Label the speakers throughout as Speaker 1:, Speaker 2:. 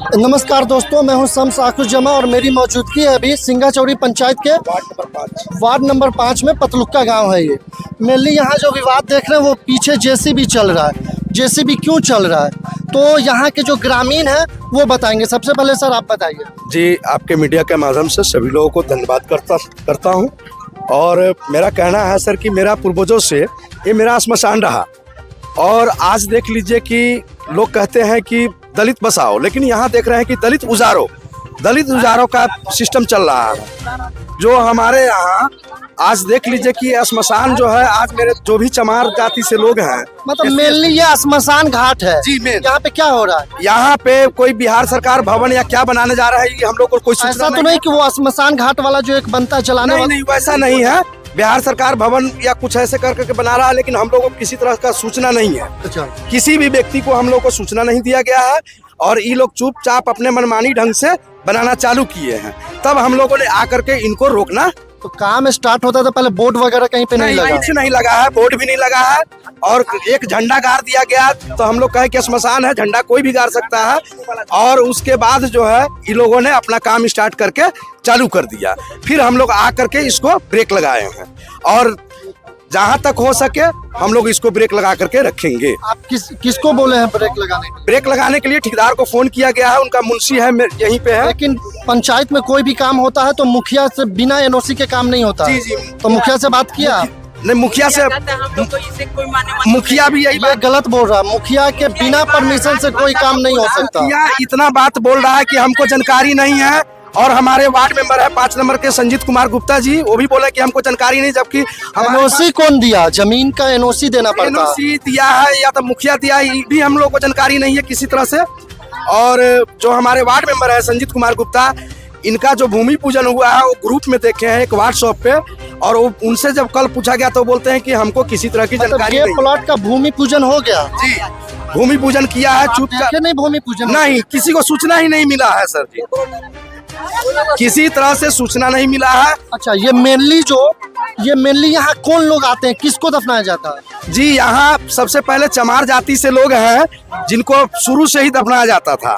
Speaker 1: नमस्कार दोस्तों, मैं हूं शम्स आकुश जमा और मेरी मौजूदगी है अभी सिंगाचौड़ी पंचायत के वार्ड नंबर 5 में पतलुक्का गांव है। ये मेनली यहाँ जो विवाद देख रहे हैं वो पीछे जेसीबी चल रहा है। जेसीबी क्यों चल रहा है तो यहाँ के जो ग्रामीण हैं वो बताएंगे। सबसे पहले सर आप बताइए।
Speaker 2: जी, आपके मीडिया के माध्यम से सभी लोगों को धन्यवाद करता हूँ। और मेरा कहना है सर कि मेरा पूर्वजों से ये मेरा श्मशान रहा। और आज देख लीजिए कि लोग कहते हैं कि दलित बसाओ, लेकिन यहाँ देख रहे हैं कि दलित उजारो का सिस्टम चल रहा है। जो हमारे यहाँ आज देख लीजिए कि श्मशान जो है, आज मेरे जो भी चमार जाति से लोग हैं,
Speaker 1: मतलब मेनली ये श्मशान घाट है।
Speaker 2: जी मेन
Speaker 1: यहाँ पे क्या हो रहा है?
Speaker 2: यहाँ पे कोई बिहार सरकार भवन या क्या बनाने जा रहा है, ये हम लोग को कोई
Speaker 1: ऐसा तो नहीं कि वो श्मशान घाट वाला जो एक बनता है चलाने वाला?
Speaker 2: नहीं, वैसा नहीं है। बिहार सरकार भवन या कुछ ऐसे करके बना रहा है, लेकिन हम लोगों को किसी तरह का सूचना नहीं है।
Speaker 1: अच्छा,
Speaker 2: किसी भी व्यक्ति को हम लोग को सूचना नहीं दिया गया है और ये लोग चुपचाप अपने मनमानी ढंग से बनाना चालू किए हैं। तब हम लोगों ने आकर के इनको रोकना।
Speaker 1: तो काम स्टार्ट होता था पहले बोर्ड वगैरह कहीं पे नहीं लगा?
Speaker 2: कुछ नहीं लगा है, बोर्ड भी नहीं लगा है और एक झंडा गाड़ दिया गया। तो हम लोग कहे कि श्मशान है, झंडा कोई भी गाड़ सकता है। और उसके बाद जो है इन लोगों ने अपना काम स्टार्ट करके चालू कर दिया। फिर हम लोग आकर के इसको ब्रेक लगाए हैं और जहाँ तक हो सके हम लोग इसको ब्रेक लगा करके रखेंगे।
Speaker 1: आप किसको बोले हैं ब्रेक लगाने के लिए?
Speaker 2: ब्रेक लगाने के लिए ठेकेदार को फोन किया गया है, उनका मुंशी है यहीं पे है।
Speaker 1: लेकिन पंचायत में कोई भी काम होता है तो मुखिया से बिना एनओसी के काम नहीं होता।
Speaker 2: जी।
Speaker 1: तो मुखिया से बात किया?
Speaker 2: नहीं, मुखिया से मुखिया भी यही
Speaker 1: ये गलत बोल रहा है। मुखिया के बिना परमिशन से कोई काम नहीं हो सकता।
Speaker 2: मुखिया इतना बात बोल रहा है कि हमको जानकारी नहीं है। और हमारे वार्ड मेंबर है 5 नंबर के संजीत कुमार गुप्ता जी, वो भी बोले कि हमको जानकारी नहीं, जबकि
Speaker 1: एनओसी कौन दिया? जमीन का एनओसी देना पड़ता है।
Speaker 2: एनओसी दिया है या तो मुखिया दिया है, ये भी हम लोग को जानकारी नहीं है किसी तरह से। और जो हमारे वार्ड मेंबर है संजीत कुमार गुप्ता, इनका जो भूमि पूजन हुआ है वो ग्रुप में देखे हैं एक व्हाट्सएप पे। और वो उनसे जब कल पूछा गया तो बोलते हैं कि हमको किसी तरह की जानकारी नहीं।
Speaker 1: प्लॉट का भूमि पूजन हो गया?
Speaker 2: जी, भूमि पूजन किया है। चुपचाप
Speaker 1: नहीं, भूमि पूजन
Speaker 2: नहीं, किसी को सूचना ही नहीं मिला है सर जी, किसी तरह से सूचना नहीं मिला है।
Speaker 1: अच्छा, ये मेनली यहाँ कौन लोग आते हैं, किसको दफनाया जाता है?
Speaker 2: जी, यहाँ सबसे पहले चमार जाति से लोग हैं जिनको शुरू से ही दफनाया जाता था।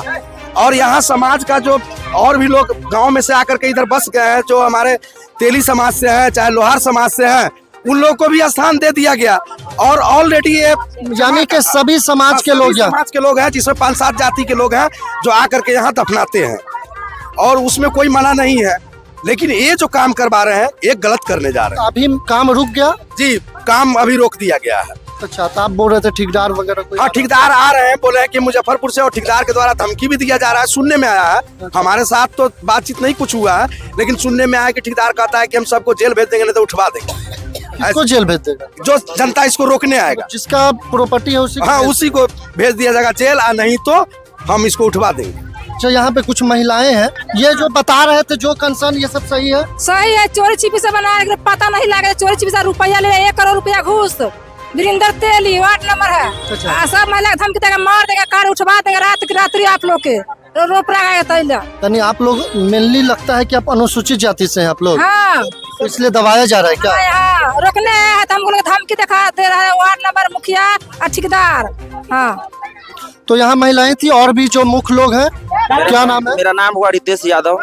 Speaker 2: और यहाँ समाज का जो और भी लोग गांव में से आकर के इधर बस गए हैं, जो हमारे तेली समाज से हैं, चाहे लोहार समाज से हैं, उन लोगों को भी स्थान दे दिया गया। और ऑलरेडी ये
Speaker 1: यानी कि सभी समाज के लोग
Speaker 2: हैं, जिसमें 5-7 जाति के लोग हैं जो आकर के यहाँ दफनाते हैं। और उसमें कोई मना नहीं है, लेकिन ये जो काम करवा रहे हैं ये गलत करने जा रहे हैं।
Speaker 1: अभी काम रुक गया?
Speaker 2: जी, काम अभी रोक दिया गया है।
Speaker 1: अच्छा, तो आप बोल रहे थे ठेकेदार वगैरह कोई?
Speaker 2: हाँ, ठेकेदार आ रहे हैं, बोले हैं कि मुजफ्फरपुर से, और ठेकेदार के द्वारा धमकी भी दिया जा रहा है। सुनने में आया है, हमारे साथ तो बातचीत नहीं कुछ हुआ है, लेकिन सुनने में आया कि ठेकेदार कहता है कि हम सबको जेल भेज देंगे, नहीं तो उठवा देंगे।
Speaker 1: किसको जेल भेज देगा?
Speaker 2: जो जनता इसको रोकने आएगा,
Speaker 1: जिसका प्रॉपर्टी है उसी
Speaker 2: हाँ, उसी को भेज दिया जाएगा जेल, नहीं तो हम इसको उठवा देंगे।
Speaker 1: अच्छा, यहाँ पे कुछ महिलाएं हैं, ये जो बता रहे थे जो कंसर्न, ये सब सही है?
Speaker 3: सही है। चोरी छिपी से बना पता नहीं लगे, चोरी छिपी से रुपया ले 1 करोड़ रुपया घूस। वीरेंद्र तेली वार्ड नंबर है।
Speaker 1: अच्छा।
Speaker 3: सब महिला धमकी देगा, मार देगा, कार उठवा देगा, रात्रि आप लोग के रोप लगाएगा।
Speaker 1: यानी आप लोग मेनली लगता है कि आप अनुसूचित जाति से हैं आप लोग?
Speaker 3: हाँ,
Speaker 1: तो इसलिए दबाया जा रहा है क्या?
Speaker 3: हाँ, रोकने है तो हम लोग धमकी दिखा दे रहा है वार्ड नंबर मुखिया और ठेकेदार। हाँ,
Speaker 1: तो यहाँ महिलाएं थी और भी जो मुख्य लोग हैं। क्या नाम है?
Speaker 4: मेरा नाम हुआ रितेश यादव।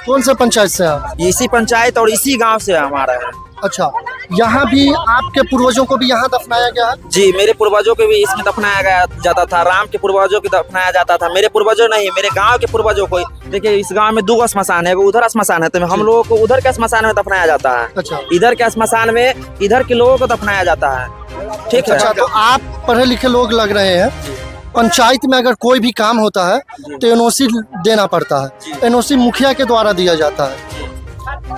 Speaker 1: कौन से पंचायत से आप?
Speaker 4: इसी पंचायत और इसी गांव से हमारा है।
Speaker 1: अच्छा, यहाँ भी आपके पूर्वजों को भी यहाँ दफनाया गया है?
Speaker 4: जी, मेरे पूर्वजों को भी इसमें दफनाया गया जाता था। राम के पूर्वजों को दफनाया जाता था। मेरे पूर्वजों नहीं, मेरे गांव के पूर्वजों को। देखिए, इस गांव में 2 श्मशान है, उधर श्मशान है, तो हम लोगों को उधर के श्मशान में दफनाया जाता है।
Speaker 1: अच्छा,
Speaker 4: इधर के श्मशान में इधर के लोगों को दफनाया जाता है। ठीक है।
Speaker 1: अच्छा, तो आप पढ़े लिखे लोग लग रहे हैं। पंचायत में अगर कोई भी काम होता है तो एनओसी देना पड़ता है। एनओसी मुखिया के द्वारा दिया जाता है।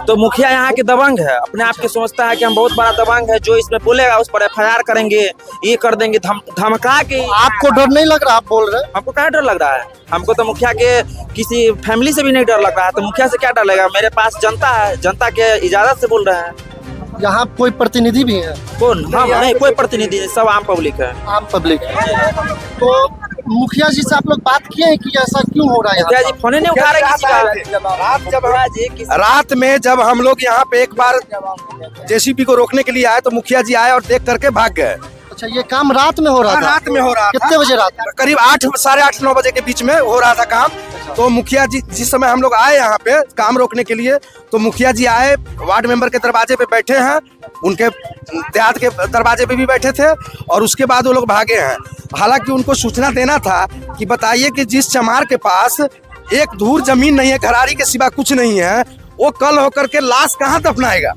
Speaker 4: तो मुखिया यहाँ के दबंग है, अपने आप के सोचता है कि हम बहुत बड़ा दबंग है, जो इसमें बोलेगा उस पर FIR करेंगे, ये कर देंगे, धमका के।
Speaker 1: आपको डर नहीं लग रहा? आप बोल रहे हैं।
Speaker 4: हमको क्या डर लग रहा है? हमको तो मुखिया के किसी फैमिली से भी नहीं डर लग रहा है, तो मुखिया से क्या डर लगेगा? मेरे पास जनता है, जनता के इजाजत से बोल रहे हैं।
Speaker 1: यहाँ कोई प्रतिनिधि भी है?
Speaker 4: कौन? हम नहीं, कोई प्रतिनिधि नहीं, सब आम पब्लिक है।
Speaker 1: आम पब्लिक। तो मुखिया जी से आप लोग बात किए हैं कि ऐसा क्यों हो रहा है?
Speaker 4: मुखिया जी फोन नहीं उठा रहे किसी का।
Speaker 2: रात में जब हम लोग यहाँ पे एक बार JCB को रोकने के लिए आए तो मुखिया जी आए और देख करके भाग गए।
Speaker 1: अच्छा, ये काम रात में हो रहा था?
Speaker 2: रात में हो रहा था।
Speaker 1: कितने बजे रात में?
Speaker 2: करीब 8, साढ़े 8, 9 बजे के बीच में हो रहा था काम। तो मुखिया जी जिस समय हम लोग आए यहाँ पे काम रोकने के लिए, तो मुखिया जी आए, वार्ड मेंबर के दरवाजे पे बैठे हैं, उनके देहात के दरवाजे पे भी बैठे थे, और उसके बाद वो लोग भागे हैं। हालांकि उनको सूचना देना था कि बताइए कि जिस चमार के पास एक धूर जमीन नहीं है, घरारी के सिवा कुछ नहीं है, वो कल होकर के लाश कहाँ दफनाएगा?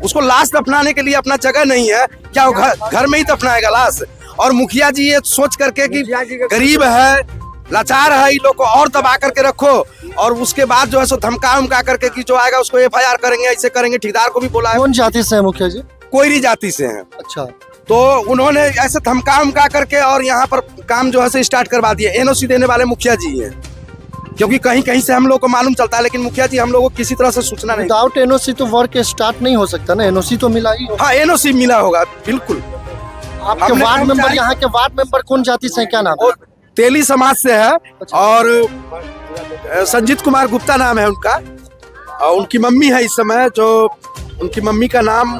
Speaker 2: उसको लाश दफनाने के लिए अपना जगह नहीं है, क्या वो घर में ही दफनाएगा लाश? और मुखिया जी ये सोच करके कि गरीब है, लाचार है, इन लोग को और दबा करके रखो, और उसके बाद जो है सो धमका उमका करके कि जो आएगा उसको FIR करेंगे, ऐसे करेंगे। ठेकेदार को भी बोला है।
Speaker 1: कौन जाति से है मुखिया जी?
Speaker 2: कोयरी जाति से हैं।
Speaker 1: अच्छा,
Speaker 2: तो उन्होंने ऐसे धमका उमका करके और यहाँ पर काम जो है सो स्टार्ट करवा दिया। NOC देने वाले मुखिया जी हैं, क्योंकि कहीं कहीं से हम लोग को मालूम चलता है, लेकिन मुखिया जी हम लोग को किसी तरह से सूचना नहीं।
Speaker 1: विदाउट NOC तो वर्क स्टार्ट नहीं हो सकता ना, NOC तो मिला ही होगा।
Speaker 2: हाँ, NOC मिला होगा, बिल्कुल।
Speaker 1: आपके
Speaker 2: हमने
Speaker 1: वार्ड मेंबर,
Speaker 2: कर्मचारी-
Speaker 1: यहाँ के वार्ड मेंबर कौन जाति से हैं, क्या नाम है?
Speaker 2: वो तेली समाज से है, और संजीत कुमार गुप्ता नाम है उनका, और उनकी मम्मी है इस समय, जो उनकी मम्मी का नाम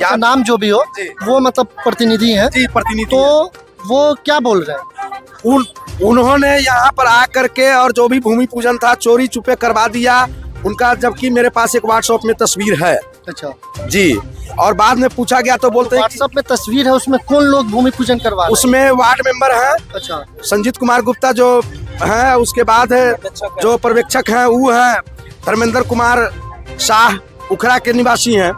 Speaker 1: तो नाम जो भी हो,
Speaker 2: जी।
Speaker 1: वो मतलब प्रतिनिधि है।
Speaker 2: जी, प्रतिनिधि।
Speaker 1: तो वो क्या बोल रहे हैं?
Speaker 2: उन्होंने यहाँ पर आकर के और जो भी भूमि पूजन था चोरी छुपे करवा दिया उनका, जबकि मेरे पास एक व्हाट्सएप में तस्वीर है।
Speaker 1: अच्छा
Speaker 2: जी, और बाद में पूछा गया तो बोलते हैं कि
Speaker 1: व्हाट्सएप में तस्वीर है, उसमें कौन लोग भूमि पूजन करवा रहे हैं?
Speaker 2: उसमें वार्ड मेंबर है
Speaker 1: अच्छा,
Speaker 2: संजीत कुमार गुप्ता जो है, उसके बाद है जो पर्यवेक्षक है वो है धर्मेंद्र कुमार शाह, उखड़ा के निवासी हैं,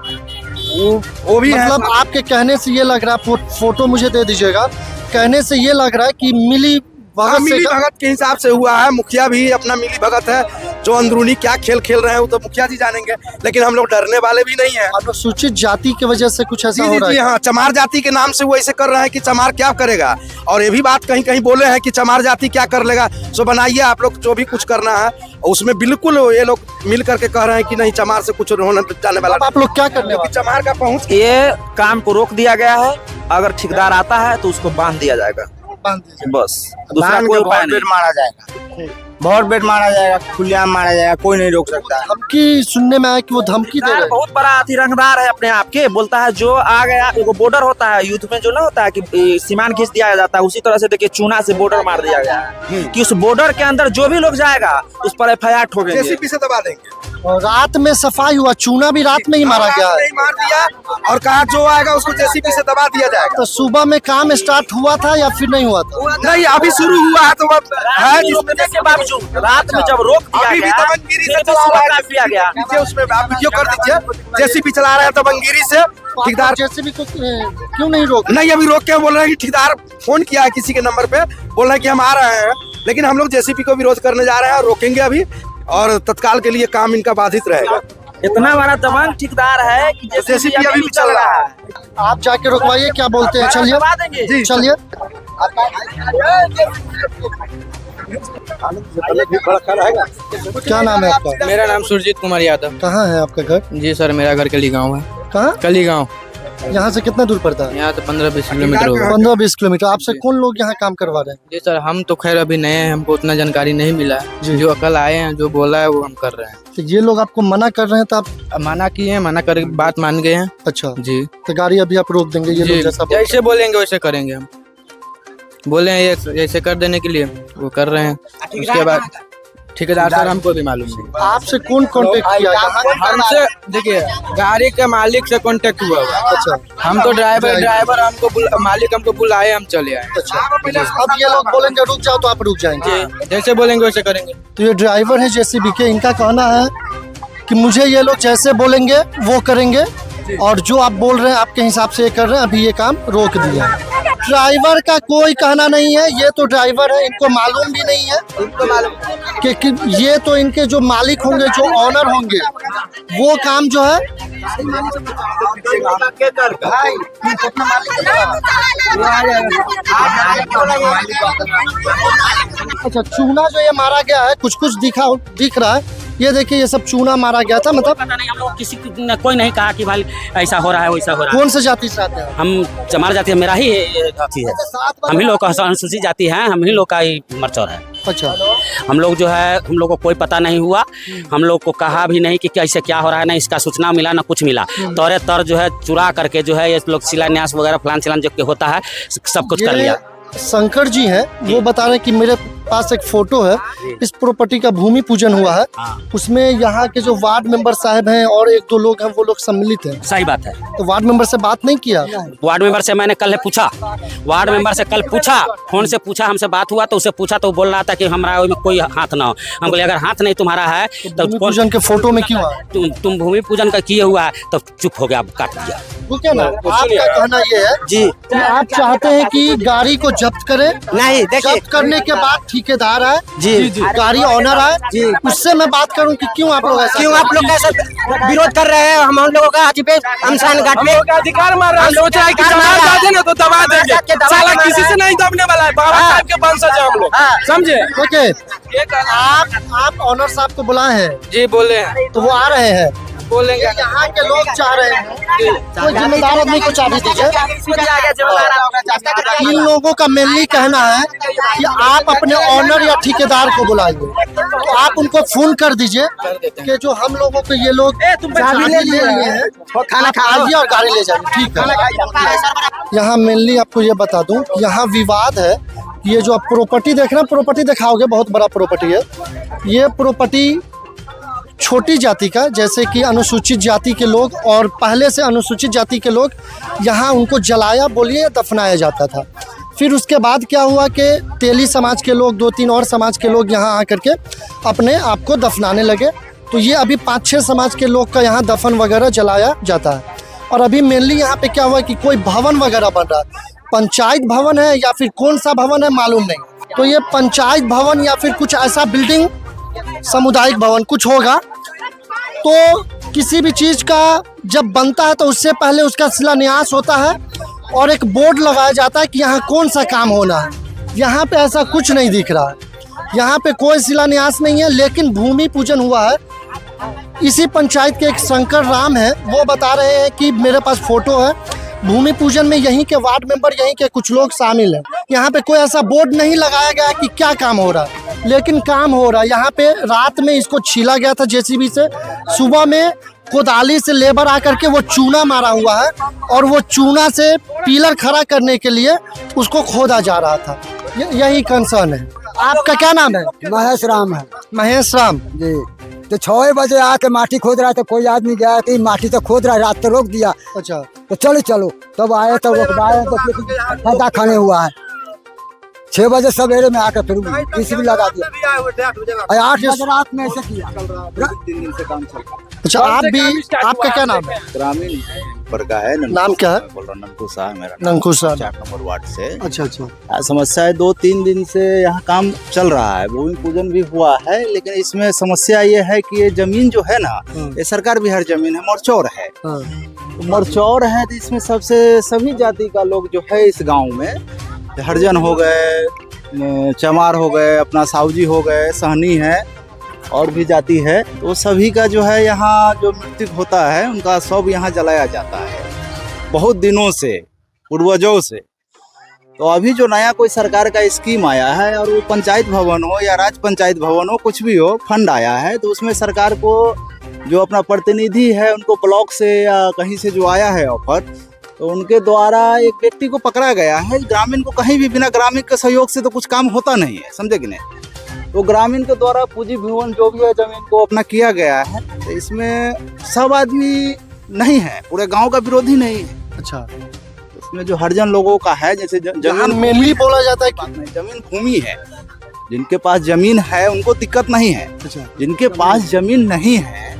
Speaker 2: वो भी है।
Speaker 1: मतलब आपके कहने से ये लग रहा है, फोटो मुझे दे दीजिएगा, कहने से ये लग रहा है कि मिली भगत से
Speaker 2: मिली भगत के हिसाब से हुआ है। मुखिया भी अपना मिली भगत है, जो अंदरूनी क्या खेल खेल रहे हैं वो तो मुखिया जी जानेंगे, लेकिन हम लोग डरने वाले भी नहीं है।
Speaker 1: अनुसूचित जाति की वजह से कुछ ऐसा हो रहा
Speaker 2: जी
Speaker 1: है?
Speaker 2: हाँ, चमार जाति के नाम से वो ऐसे कर रहे हैं कि चमार क्या करेगा, और ये भी बात कहीं कहीं बोले हैं कि चमार जाति क्या कर लेगा, सो बनाइए आप लोग जो भी कुछ करना है। उसमें बिल्कुल ये लोग मिल करके कह रहे हैं कि नहीं, चमार से कुछ होने जाने वाला
Speaker 1: अब आप लोग क्या करने वाले?
Speaker 2: चमार का पहुंच
Speaker 4: ये काम को रोक दिया गया है। अगर ठेकेदार आता है तो उसको बांध दिया जाएगा,
Speaker 1: बांध दीजिए।
Speaker 4: बस, दूसरा कोई उपाय नहीं।
Speaker 5: मारा जाएगा, बहुत बेट मारा जाएगा, खुलेआम मारा जाएगा, कोई नहीं रोक सकता।
Speaker 1: धमकी सुनने में आया कि वो धमकी दे रहे हैं।
Speaker 4: बहुत बड़ा रंगदार है अपने आप के, बोलता है जो आ गया, एगो बॉर्डर होता है युद्ध में, जो ना होता है कि सीमान खींच दिया जाता है, उसी तरह से देखिए चूना से बॉर्डर मार दिया गया है कि उस बॉर्डर के अंदर जो भी लोग जाएगा उस पर FIR ठोकेंगे।
Speaker 2: JCB से दबा देंगे।
Speaker 1: और रात में सफाई हुआ, चूना भी रात में ही मारा गया है।
Speaker 2: नहीं मार दिया, और कहा जो आएगा उसको JCB से दबा दिया जाएगा।
Speaker 1: तो सुबह में काम स्टार्ट हुआ था या फिर नहीं हुआ था?
Speaker 2: नहीं, अभी शुरू हुआ है, तो है
Speaker 4: रोकने के बावजूद रात में जब रोक दिया
Speaker 2: अभी भी
Speaker 4: गया,
Speaker 2: दबंगिरी से
Speaker 4: फिर भी
Speaker 2: चला
Speaker 4: सुबह
Speaker 2: रहा है।
Speaker 4: काम किया गया।
Speaker 2: नीचे उसमें आप वीडियो कर दीजिए, JCB चला रहा है दबंगिरी से। ठेकेदार
Speaker 1: JCB को क्यों नहीं रोक?
Speaker 2: नहीं, अभी रोक के बोल रहे हैं कि ठेकेदार फोन किया है किसी के नंबर पे, बोल रहे हैं कि हम आ रहे हैं, लेकिन हम लोग JCB को विरोध करने जा रहे हैं और रोकेंगे अभी, और तत्काल के लिए काम इनका बाधित रहेगा।
Speaker 4: इतना बड़ा दबंग ठेकेदार है कि
Speaker 2: JCB अभी भी चल रहा है।
Speaker 1: आप जाके रुकवाइए, क्या बोलते हैं? चलिए
Speaker 4: दबा देंगे।
Speaker 2: जी,
Speaker 1: चलिए। क्या नाम है आपका?
Speaker 6: मेरा नाम सुरजीत कुमार यादव।
Speaker 1: कहाँ है आपका घर?
Speaker 6: जी सर, मेरा घर कली गांव है।
Speaker 1: कहाँ?
Speaker 6: कली गांव,
Speaker 1: यहाँ से कितना दूर पड़ता है?
Speaker 6: यहाँ तो 15-20 किलोमीटर होगा।
Speaker 1: 15-20 किलोमीटर। आपसे कौन लोग यहाँ काम करवा रहे हैं?
Speaker 6: जी सर, हम तो खैर अभी नए हैं, हमको उतना जानकारी नहीं मिला है। जो कल आए हैं, जो बोला है वो हम कर रहे हैं।
Speaker 1: तो ये लोग आपको मना कर रहे हैं, तो आप
Speaker 6: अब मना किए हैं, मना कर बात मान गए हैं।
Speaker 1: अच्छा,
Speaker 6: जी
Speaker 1: तो गाड़ी अभी आप रोक देंगे? ये
Speaker 6: जी,
Speaker 1: लोग जैसा बोल-
Speaker 6: जैसे बोलेंगे वैसे करेंगे हम। बोले हैं ये ऐसे कर देने के लिए, वो कर रहे हैं। उसके बाद ठेकेदार सर हमको भी मालूम नहीं।
Speaker 1: आपसे कौन कांटेक्ट किया?
Speaker 6: हमसे देखिए, गाड़ी के मालिक से कांटेक्ट हुआ हुआ।
Speaker 1: अच्छा
Speaker 6: हम तो ड्राइवर हमको मालिक हमको बुलाए, हम चले आए।
Speaker 1: अच्छा, अब ये लोग बोलेंगे रुक जाओ तो आप रुक जाएंगे?
Speaker 6: जैसे बोलेंगे वैसे करेंगे।
Speaker 1: तो ये ड्राइवर है JCB के, इनका कहना है कि मुझे ये लोग जैसे बोलेंगे वो करेंगे, और जो आप बोल रहे हैं आपके हिसाब से ये कर रहे हैं, अभी ये काम रोक दिया। ड्राइवर का कोई कहना नहीं है, ये तो ड्राइवर है, इनको मालूम भी नहीं है कि ये तो इनके जो मालिक होंगे, जो ऑनर होंगे, वो काम जो है अच्छा, चूना जो ये मारा गया है, कुछ कुछ दिख रहा है, ये देखिए, ये सब चूना मारा गया था। मतलब
Speaker 7: पता नहीं, हम लोग किसी कोई नहीं कहा कि भाई ऐसा हो रहा है वैसा हो रहा है।
Speaker 1: कौन से जाति से आते हैं?
Speaker 7: हम चमार जाति है, मेरा ही अथी है, हम ही लोग का अनुसूचित जाति है, हम ही लोग का ही मरचौर है।
Speaker 1: अच्छा,
Speaker 7: हम लोग जो है हम लोग को कोई पता नहीं हुआ, हम लोग को कहा भी नहीं कि कैसे क्या हो रहा है, ना इसका सूचना मिला ना कुछ मिला। तौरे तर जो है चुरा करके जो है ये लोग शिलान्यास वगैरह फलान चिलान जो होता है सब कुछ कर लिया।
Speaker 1: शंकर जी हैं, वो बता रहे हैं कि मेरे पास एक फोटो है, इस प्रॉपर्टी का भूमि पूजन हुआ है, उसमें यहाँ के जो वार्ड मेंबर साहब हैं और 1-2 लोग हैं वो लोग सम्मिलित हैं।
Speaker 7: सही बात है।
Speaker 1: तो वार्ड मेंबर से बात नहीं किया?
Speaker 7: वार्ड मेंबर से मैंने कल पूछा, वार्ड मेंबर से कल पूछा, फोन से पूछा, हमसे बात हुआ तो उससे पूछा तो बोल रहा था कि हमारा में कोई हाथ ना हो। हम बोले अगर हाथ नहीं तुम्हारा है तो
Speaker 1: भूमि पूजन के फोटो में क्यों आया?
Speaker 7: तुम भूमि पूजन का किए हुआ है तो चुप हो गया, काट दिया।
Speaker 1: वो क्या ना, आपका कहना ये है
Speaker 5: जी
Speaker 1: कि आप चाहते हैं कि गाड़ी को जब्त करें,
Speaker 5: नहीं देखिए
Speaker 1: जब्त करने के बाद ठेकेदार है
Speaker 5: जी
Speaker 1: गाड़ी ऑनर है
Speaker 5: जी
Speaker 1: उससे मैं बात करूं कि क्यों आप लोग ऐसा
Speaker 5: क्यों आप लोग ऐसा विरोध कर रहे हैं? हम लोगों का हाथी पे शमशान घाट में
Speaker 8: अधिकार मार रहा है, सोच रहा है कि दबा देंगे तो दबा देंगे, साला किसी से नहीं दबने वाला है, बाबा साहब के वंशज है हम लोग, समझे?
Speaker 1: ओके, आप ऑनर साहब को बुलाए हैं
Speaker 6: जी बोले हैं,
Speaker 1: तो वो आ रहे हैं,
Speaker 6: बोलेंगे।
Speaker 1: यहाँ के लोग चाह रहे हैं कोई जिम्मेदार आदमी को चाबी दीजिए। इन लोगों का मेनली कहना है कि आप अपने ऑनर या ठेकेदार को बुलाइए, तो आप उनको फोन कर दीजिए कि जो हम लोगों को ये लोग चाबी ले लिए हैं, खाना खाइए और गाड़ी ले जाइए, ठीक है। यहाँ मेनली आपको ये बता दूं, यहाँ विवाद है, ये जो आप प्रॉपर्टी देख रहे हैं, प्रॉपर्टी दिखाओगे, बहुत बड़ा प्रॉपर्टी है। ये प्रॉपर्टी छोटी जाति का, जैसे कि अनुसूचित जाति के लोग और पहले से अनुसूचित जाति के लोग, यहाँ उनको जलाया बोलिए दफनाया जाता था। फिर उसके बाद क्या हुआ कि तेली समाज के लोग, 2-3 और समाज के लोग यहाँ आकर के अपने आप को दफनाने लगे, तो ये अभी 5-6 समाज के लोग का यहाँ दफन वगैरह जलाया जाता है। और अभी मेनली यहाँ पे क्या हुआ कि कोई भवन वगैरह बन रहा है, पंचायत भवन है या फिर कौन सा भवन है मालूम नहीं, तो ये पंचायत भवन या फिर कुछ ऐसा बिल्डिंग, सामुदायिक भवन कुछ होगा। तो किसी भी चीज़ का जब बनता है तो उससे पहले उसका शिलान्यास होता है और एक बोर्ड लगाया जाता है कि यहाँ कौन सा काम होना है। यहाँ पे ऐसा कुछ नहीं दिख रहा है, यहाँ पे कोई शिलान्यास नहीं है, लेकिन भूमि पूजन हुआ है। इसी पंचायत के एक शंकर राम है, वो बता रहे हैं कि मेरे पास फोटो है, भूमि पूजन में यहीं के वार्ड मेंबर, यहीं के कुछ लोग शामिल हैं। यहाँ पे कोई ऐसा बोर्ड नहीं लगाया गया कि क्या काम हो रहा है, लेकिन काम हो रहा है। यहाँ पे रात में इसको छीला गया था जेसीबी से, सुबह में कोदाली से लेबर आकर के वो चूना मारा हुआ है और वो चूना से पिलर खड़ा करने के लिए उसको खोदा जा रहा था। यही कंसर्न है। आपका क्या नाम है?
Speaker 9: महेश राम है
Speaker 1: महेश राम
Speaker 9: जी। तो 6 बजे आके माटी खोद रहा था, कोई आदमी गया कि माटी तो खोद रहा है, रात तो रोक दिया।
Speaker 1: अच्छा,
Speaker 9: तो चलो तब आए तो रोकवाए तो खड्डा खाने हुआ है। 6 बजे सवेरे में आकर फिर किसी भी लगा दिया, 8 बजे रात में ऐसे किया।
Speaker 5: 3 दिन से काम चल रहा है।
Speaker 1: अच्छा, आप भी, आपका क्या नाम है?
Speaker 5: ग्रामीण पर का है,
Speaker 1: नाम क्या है?
Speaker 5: बोल रहा नंकू साहब, मेरा
Speaker 1: नंकू साहब,
Speaker 5: 4 नंबर वार्ड से।
Speaker 1: अच्छा।
Speaker 5: समस्या है, 2-3 दिन से यहाँ काम चल रहा है, भूमि पूजन भी हुआ है, लेकिन इसमें समस्या ये है कि ये जमीन जो है ना, ये सरकार बिहार जमीन है, मोरचौर है। तो मोरचौर है तो इसमें सभी जाति का लोग जो है इस गाँव में, हरिजन हो गए, चमार हो गए, अपना सावजी हो गए, सहनी है और भी जाति है, तो सभी का जो है यहाँ जो मृत्यु होता है उनका सब यहाँ जलाया जाता है बहुत दिनों से, पूर्वजों से। तो अभी जो नया कोई सरकार का स्कीम आया है, और वो पंचायत भवन हो या राज्य पंचायत भवन हो, कुछ भी हो, फंड आया है, तो उसमें सरकार को जो अपना प्रतिनिधि है उनको ब्लॉक से या कहीं से जो आया है ऑफर, तो उनके द्वारा एक व्यक्ति को पकड़ा गया है। ग्रामीण को कहीं भी बिना ग्रामीण के सहयोग से तो कुछ काम होता नहीं है, समझे कि नहीं। तो ग्रामीण के द्वारा पूंजी भवन जो भी है जमीन को अपना किया गया है, तो इसमें सब आदमी नहीं है, पूरे गांव का विरोधी नहीं है।
Speaker 1: अच्छा,
Speaker 5: इसमें जो हरिजन लोगों का है, जैसे जमीन
Speaker 1: मेनली बोला जाता है कि
Speaker 5: जमीन भूमि है, जिनके पास जमीन है उनको दिक्कत नहीं है।
Speaker 1: अच्छा,
Speaker 5: जिनके पास जमीन नहीं है,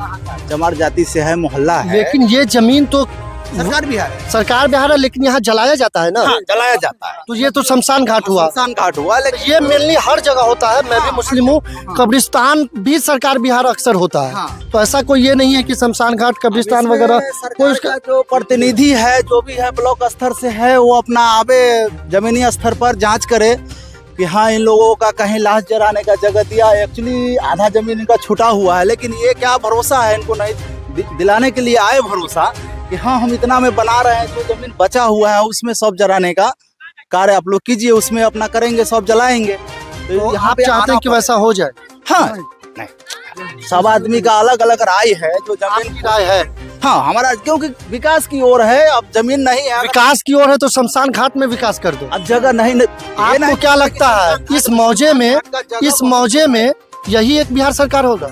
Speaker 5: चमार जाति से है, मोहल्ला है,
Speaker 1: लेकिन ये जमीन तो
Speaker 5: सरकार बिहार है,
Speaker 1: सरकार बिहार है, लेकिन यहाँ जलाया जाता है ना।
Speaker 5: हाँ, जलाया जाता है।
Speaker 1: तो ये तो शमशान घाट हुआ,
Speaker 5: शमशान घाट हुआ, लेकिन
Speaker 1: ये मेनली हर जगह होता है। मैं भी मुस्लिम हूँ, कब्रिस्तान भी सरकार बिहार अक्सर होता है। तो ऐसा कोई ये नहीं है कि शमशान घाट, कब्रिस्तान वगैरह कोई
Speaker 5: उसका जो प्रतिनिधि है, जो भी है ब्लॉक स्तर से है, वो अपना आवे जमीनी स्तर पर जांच करे कि हाँ इन लोगों का कहीं लाश जलाने का जगह दिया। एक्चुअली आधा जमीन इनका छूटा हुआ है, लेकिन ये क्या भरोसा है, इनको नहीं दिलाने के लिए आए भरोसा कि हाँ हम इतना में बना रहे हैं, जो जमीन बचा हुआ है उसमें सब जलाने का कार्य आप लोग कीजिए, उसमें अपना करेंगे, सब जलाएंगे।
Speaker 1: तो
Speaker 5: यहाँ
Speaker 1: आप
Speaker 5: पे
Speaker 1: चाहते हैं कि वैसा हो जाए?
Speaker 5: हाँ नहीं, सब आदमी का अलग अलग राय है। जो जमीन
Speaker 1: आपकी राय है?
Speaker 5: हाँ हमारा, क्योंकि विकास की ओर है, अब जमीन नहीं है,
Speaker 1: विकास की ओर है तो शमशान घाट में विकास कर दो।
Speaker 5: अब जगह नहीं,
Speaker 1: आपको क्या लगता है इस मौजे में यही एक बिहार सरकार होगा?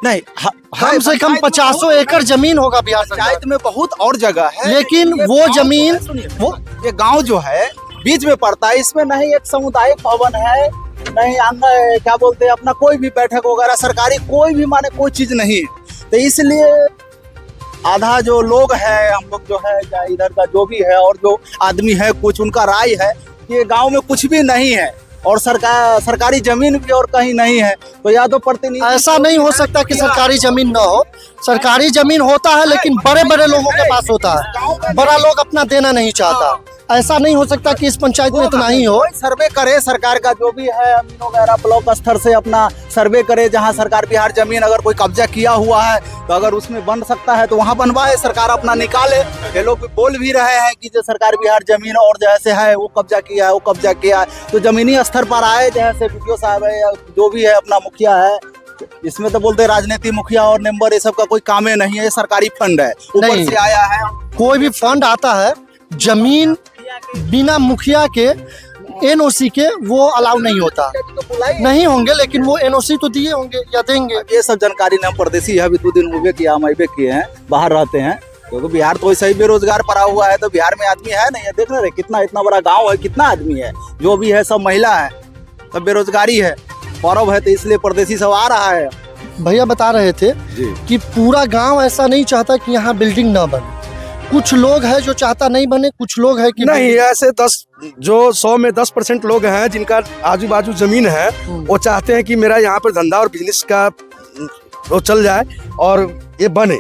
Speaker 5: नहीं,
Speaker 1: कम से कम 50 एकड़ जमीन होगा बिहार सरकार
Speaker 5: पंचायत में बहुत और जगह है,
Speaker 1: लेकिन वो जमीन वो
Speaker 5: ये गांव जो है बीच में पड़ता है, इसमें नहीं एक सामुदायिक भवन है, नहीं क्या बोलते हैं अपना कोई भी बैठक वगैरह सरकारी कोई भी माने कोई चीज नहीं है। तो इसलिए आधा जो लोग है, हम लोग जो है या इधर का जो भी है और जो आदमी है कुछ उनका राय है कि ये गांव में कुछ भी नहीं है और सरकारी जमीन भी और कहीं नहीं है। तो या तो प्रतिनिधि,
Speaker 1: ऐसा नहीं हो सकता कि सरकारी जमीन न हो। सरकारी जमीन होता है लेकिन बड़े बड़े लोगों के पास होता है, बड़ा लोग अपना देना नहीं चाहता। ऐसा नहीं हो सकता कि इस पंचायत में इतना ही हो।
Speaker 5: सर्वे करे सरकार का जो भी है अमीन वगैरह ब्लॉक स्तर से अपना सर्वे करे, जहां सरकार बिहार जमीन अगर कोई कब्जा किया हुआ है तो अगर उसमें बन सकता है तो वहां बनवाए, सरकार अपना निकाले। ये लोग बोल भी रहे हैं कि जो सरकार बिहार जमीन और जैसे है वो कब्जा किया है, वो कब्जा किया है, तो जमीनी स्तर पर आए, जैसे वीडियो साहब है या जो भी है अपना मुखिया है, इसमें तो बोलते राजनीति मुखिया और मेंबर ये सब का कोई काम ही नहीं है, ये सरकारी फंड है, ऊपर से आया है।
Speaker 1: कोई भी फंड आता है जमीन बिना मुखिया के एनओसी के वो अलाउ नहीं होता। नहीं होंगे लेकिन वो एनओसी तो दिए होंगे या देंगे।
Speaker 5: ये सब जानकारी हम परदेसी है, अभी 2 दिन हुए कि हम अबे किए हैं, बाहर रहते हैं, क्योंकि बिहार तो वैसे ही बेरोजगार पड़ा हुआ है, तो बिहार में आदमी है नहीं है। देख रहे कितना इतना बड़ा गाँव है, कितना आदमी है, जो भी है सब महिला है, सब बेरोजगारी है, पर्व है, तो इसलिए परदेसी सब आ रहा है।
Speaker 1: भैया बता रहे थे कि पूरा गांव ऐसा नहीं चाहता कि यहाँ बिल्डिंग ना बने, कुछ लोग हैं जो चाहता नहीं बने, कुछ लोग हैं कि
Speaker 2: नहीं, ऐसे 100 में 10% लोग हैं जिनका आजू बाजू जमीन है, वो चाहते हैं कि मेरा यहाँ पर धंधा और बिजनेस का वो चल जाए और ये बने,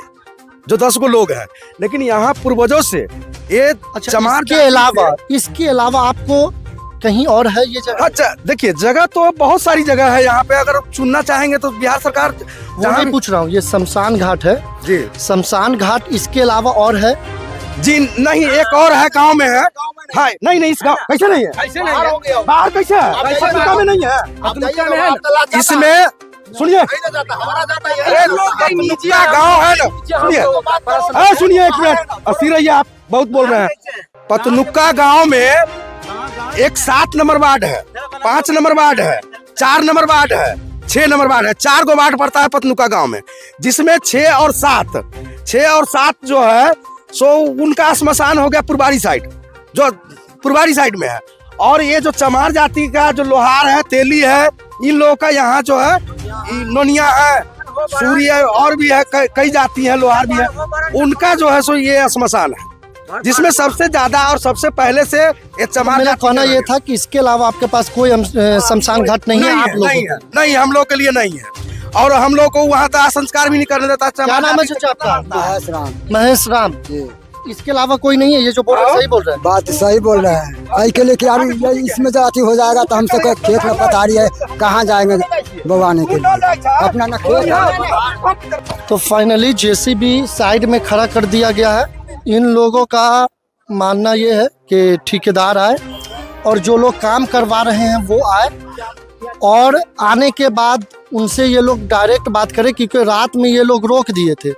Speaker 2: जो 10 को लोग हैं। लेकिन यहाँ पूर्वजों से ये चमार
Speaker 1: इसके अलावा आपको कहीं और है ये जगह?
Speaker 2: अच्छा देखिए, जगह तो बहुत सारी जगह है यहाँ पे, अगर चुनना चाहेंगे तो बिहार सरकार।
Speaker 1: वो नहीं पूछ रहा हूँ, ये शमशान घाट है
Speaker 2: जी,
Speaker 1: शमशान घाट इसके अलावा और है
Speaker 2: जी? नहीं, एक और है, गांव में है। हाँ, नहीं इस गांव कैसे नहीं है, बाहर कैसे है, पतलुका में नहीं है। इसमें सुनिए, पतलुका गांव है ना, सुनिए एक मिनट, अस्थिर रहिए, आप बहुत बोल रहे हैं। पतलुका गांव में एक 7 नंबर वार्ड है, 5 नंबर वार्ड है, 4 नंबर वार्ड है, 6 नंबर वार्ड है, 4 गो वार्ड पड़ता है पतलुका गांव में, जिसमें 6 और 7 जो है सो उनका श्मशान हो गया पुरबारी साइड, जो पुरबारी साइड में है। और ये जो चमार जाति का जो लोहार है, तेली है, इन लोगों का यहाँ जो है नोनिया है, सूर्य है, और भी है, कई जाति है, लोहार भी है, उनका जो है सो ये श्मशान है, जिसमें सबसे ज्यादा और सबसे पहले से ये चमार।
Speaker 1: मेरा कहना ये था कि इसके अलावा आपके पास कोई शमशान घाट नहीं है? आप लोग
Speaker 2: नहीं, हम लोग के लिए नहीं है, और हम लोग को वहाँ दाह संस्कार भी नहीं करने देता।
Speaker 1: क्या नाम है चाचा आपका? महेश राम। इसके अलावा कोई नहीं है? ये जो बोल रहे हैं सही बोल रहे हैं?
Speaker 9: बात सही बोल रहे हैं। आई के लिए क्या इसमें जाति हो जाएगा तो हमसे खेत में पता रही है, कहाँ जाएंगे बवाने के लिए, अपना न खेत।
Speaker 1: तो फाइनली जेसीबी साइड में खड़ा कर दिया गया है। इन लोगों का मानना ये है कि ठेकेदार आए और जो लोग काम करवा रहे हैं वो आए, और आने के बाद उनसे ये लोग डायरेक्ट बात करें, क्योंकि रात में ये लोग रोक दिए थे।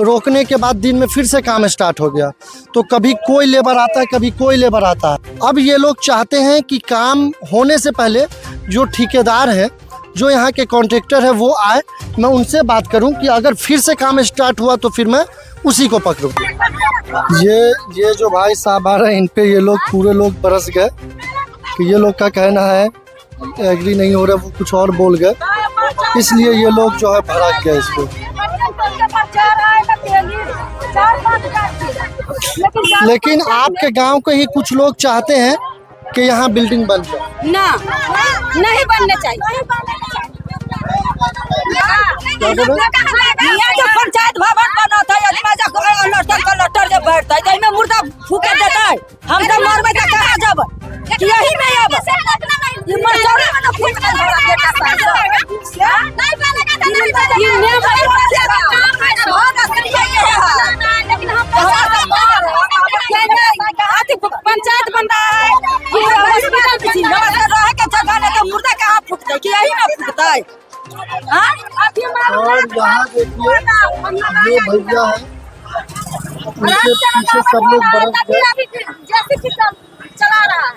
Speaker 1: रोकने के बाद दिन में फिर से काम स्टार्ट हो गया, तो कभी कोई लेबर आता है, कभी कोई लेबर आता है। अब ये लोग चाहते हैं कि काम होने से पहले जो ठेकेदार है, जो यहाँ के कॉन्ट्रैक्टर है, वो आए, मैं उनसे बात करूं कि अगर फिर से काम स्टार्ट हुआ तो फिर मैं उसी को पकड़ूं। ये जो भाई साहब आ रहे हैं, इन पे ये लोग पूरे लोग बरस गए कि ये लोग का कहना है एग्री नहीं हो रहा, वो कुछ और बोल गए, इसलिए ये लोग जो है भड़क गए इसको। लेकिन आपके गांव के ही कुछ लोग चाहते हैं कि यहाँ बिल्डिंग बन जाए।
Speaker 3: ना, नहीं बनने चाहिए। जो पंचायत भवन बना था, कलेक्टर जब बैठता है तो मुर्दा फूके देता है, हम तो मरबे तो कहाँ जब यही में अब ये मरचौरे में तो फूक के धरा देता है। नहीं बनेगा तो नहीं बनेगा, ये नियम है, बहुत असली है ये। लेकिन हम पंचायत बन रहा है, हॉस्पिटल रह के जगह नहीं तो मुर्दा कहाँ फूकता है हाँ?
Speaker 1: और यहाँ देखिए ये भैया है, उनके पीछे सब लोग बरस गए।
Speaker 3: चला रहा है